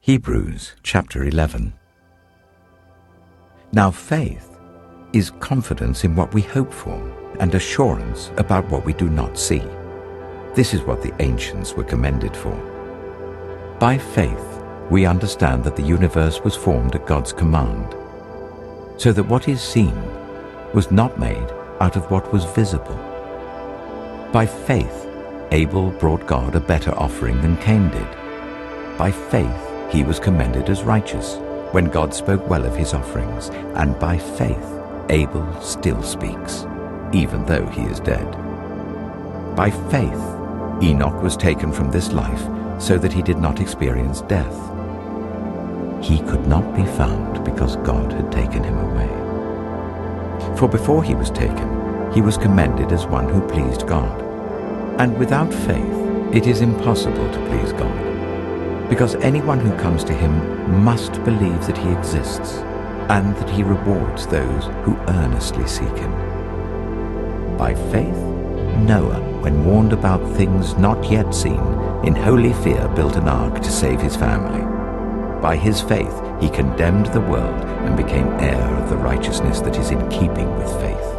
Hebrews chapter 11. Now faith is confidence in what we hope for and assurance about what we do not see. This is what the ancients were commended for. By faith, we understand that the universe was formed at God's command, so that what is seen was not made out of what was visible. By faith, Abel brought God a better offering than Cain did. By faith, he was commended as righteous when God spoke well of his offerings, and by faith, Abel still speaks, even though he is dead. By faith, Enoch was taken from this life so that he did not experience death. He could not be found because God had taken him away. For before he was taken, he was commended as one who pleased God. And without faith, it is impossible to please God, because anyone who comes to him must believe that he exists, and that he rewards those who earnestly seek him. By faith, Noah, when warned about things not yet seen, in holy fear built an ark to save his family. By his faith, he condemned the world and became heir of the righteousness that is in keeping with faith.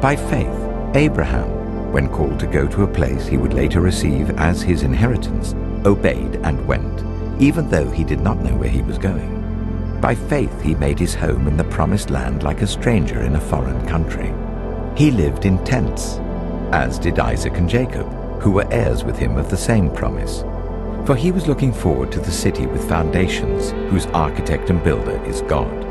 By faith, Abraham, when called to go to a place he would later receive as his inheritance, obeyed and went, even though he did not know where he was going. By faith he made his home in the promised land like a stranger in a foreign country. He lived in tents, as did Isaac and Jacob, who were heirs with him of the same promise. For he was looking forward to the city with foundations, whose architect and builder is God.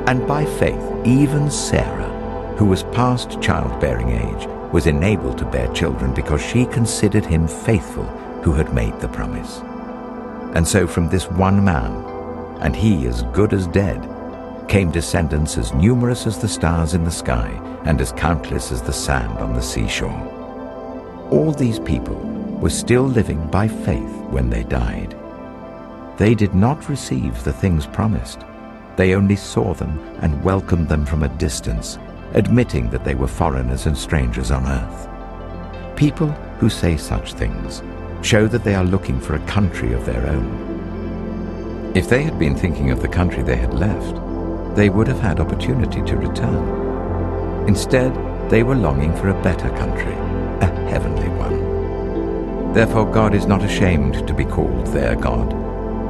And by faith even Sarah, who was past childbearing age, was enabled to bear children because she considered him faithful who had made the promise. And so from this one man, and he as good as dead, came descendants as numerous as the stars in the sky and as countless as the sand on the seashore. All these people were still living by faith when they died. They did not receive the things promised. They only saw them and welcomed them from a distance, admitting that they were foreigners and strangers on earth. People who say such things show that they are looking for a country of their own. If they had been thinking of the country they had left, they would have had opportunity to return. Instead, they were longing for a better country, a heavenly one. Therefore God is not ashamed to be called their God,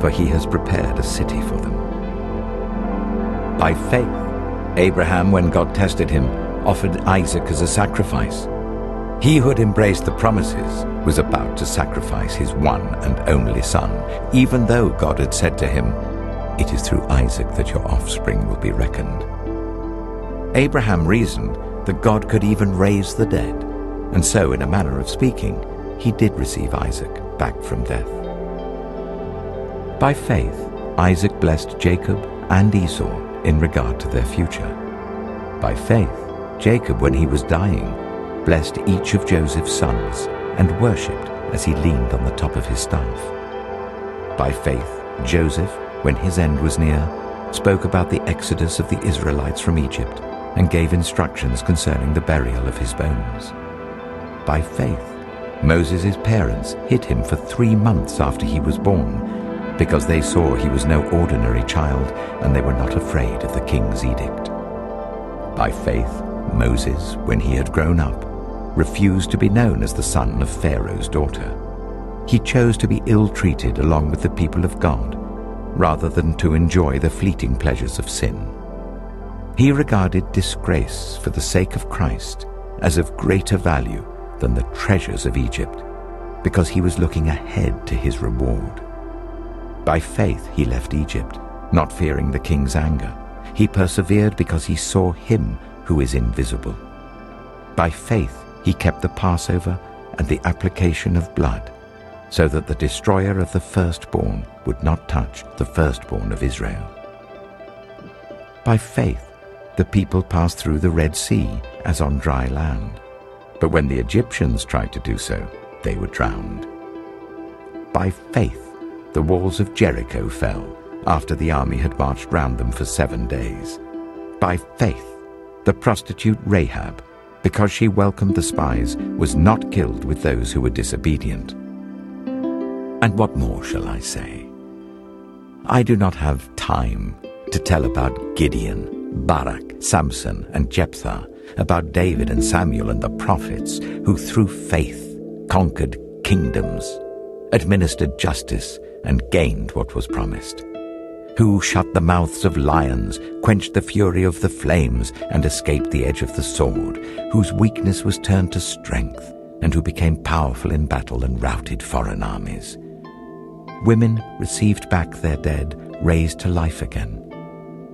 for he has prepared a city for them. By faith, Abraham, when God tested him, offered Isaac as a sacrifice. He who had embraced the promises was about to sacrifice his one and only son, even though God had said to him, "It is through Isaac that your offspring will be reckoned." Abraham reasoned that God could even raise the dead, and so, in a manner of speaking, he did receive Isaac back from death. By faith, Isaac blessed Jacob and Esau in regard to their future. By faith, Jacob, when he was dying, blessed each of Joseph's sons and worshipped as he leaned on the top of his staff. By faith, Joseph, when his end was near, spoke about the exodus of the Israelites from Egypt and gave instructions concerning the burial of his bones. By faith, Moses' parents hid him for 3 months after he was born, because they saw he was no ordinary child and they were not afraid of the king's edict. By faith, Moses, when he had grown up, refused to be known as the son of Pharaoh's daughter. He chose to be ill-treated along with the people of God, rather than to enjoy the fleeting pleasures of sin. He regarded disgrace for the sake of Christ as of greater value than the treasures of Egypt, because he was looking ahead to his reward. By faith he left Egypt, not fearing the king's anger. He persevered because he saw him who is invisible. By faith he kept the Passover and the application of blood, so that the destroyer of the firstborn would not touch the firstborn of Israel. By faith the people passed through the Red Sea as on dry land, but when the Egyptians tried to do so, they were drowned. By faith the walls of Jericho fell after the army had marched round them for 7 days. By faith the prostitute Rahab, because she welcomed the spies, was not killed with those who were disobedient. And what more shall I say? I do not have time to tell about Gideon, Barak, Samson, and Jephthah, about David and Samuel and the prophets, who through faith conquered kingdoms, administered justice, and gained what was promised, who shut the mouths of lions, quenched the fury of the flames, and escaped the edge of the sword, whose weakness was turned to strength, and who became powerful in battle and routed foreign armies. Women received back their dead, raised to life again.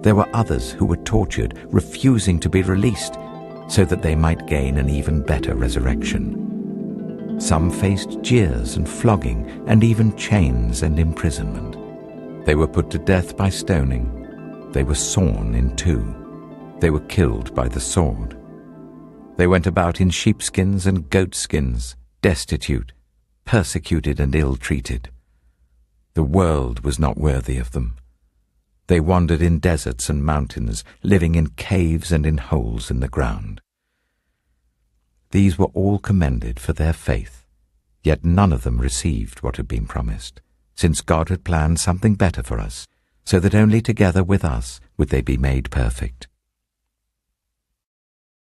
There were others who were tortured, refusing to be released, so that they might gain an even better resurrection. Some faced jeers and flogging, and even chains and imprisonment. They were put to death by stoning. They were sawn in two. They were killed by the sword. They went about in sheepskins and goatskins, destitute, persecuted and ill-treated. The world was not worthy of them. They wandered in deserts and mountains, living in caves and in holes in the ground. These were all commended for their faith, yet none of them received what had been promised, since God had planned something better for us, so that only together with us would they be made perfect.